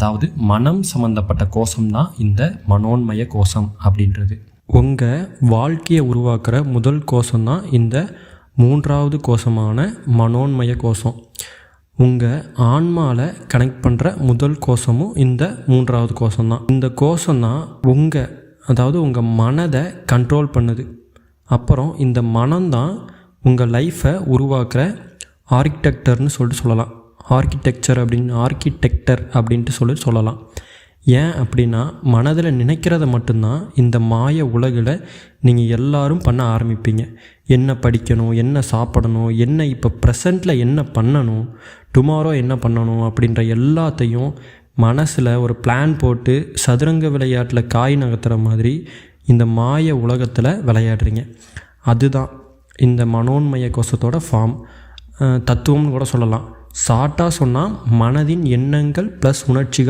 அதாவது மனம் சம்மந்தப்பட்ட கோஷம்தான் இந்த மனோன்மய கோஷம் அப்படின்றது. உங்கள் வாழ்க்கையை உருவாக்குற முதல் கோஷம்தான் இந்த 3வது கோஷமான மனோன்மய கோஷம். உங்கள் ஆன்மாவில் கனெக்ட் பண்ணுற முதல் கோஷமும் இந்த 3வது கோஷம்தான். இந்த கோஷம்தான் உங்கள் மனதை கண்ட்ரோல் பண்ணுது. அப்புறம் இந்த மனம்தான் உங்கள் லைஃப்பை உருவாக்குற ஆர்கிடெக்டர்னு சொல்லிட்டு சொல்லலாம். ஆர்கிடெக்டர் அப்படின்ட்டு சொல்லலாம். ஏன் அப்படின்னா மனதில் நினைக்கிறத மட்டும்தான் இந்த மாய உலகில் நீங்கள் எல்லாரும் பண்ண ஆரம்பிப்பீங்க. என்ன படிக்கணும், என்ன சாப்பிடணும், என்ன இப்போ ப்ரெசண்ட்டில் என்ன பண்ணணும், டுமாரோ என்ன பண்ணணும் அப்படின்ற எல்லாத்தையும் மனசில் ஒரு பிளான் போட்டு சதுரங்க விளையாட்டில் காய் நகர்த்துற மாதிரி இந்த மாய உலகத்தில் விளையாடுறீங்க. அதுதான் இந்த மனோன்மய கோஷத்தோட ஃபார்ம், தத்துவம்னு கூட சொல்லலாம். ஷார்ட்டாக சொன்னால் மனதின் எண்ணங்கள் ப்ளஸ் உணர்ச்சிகள்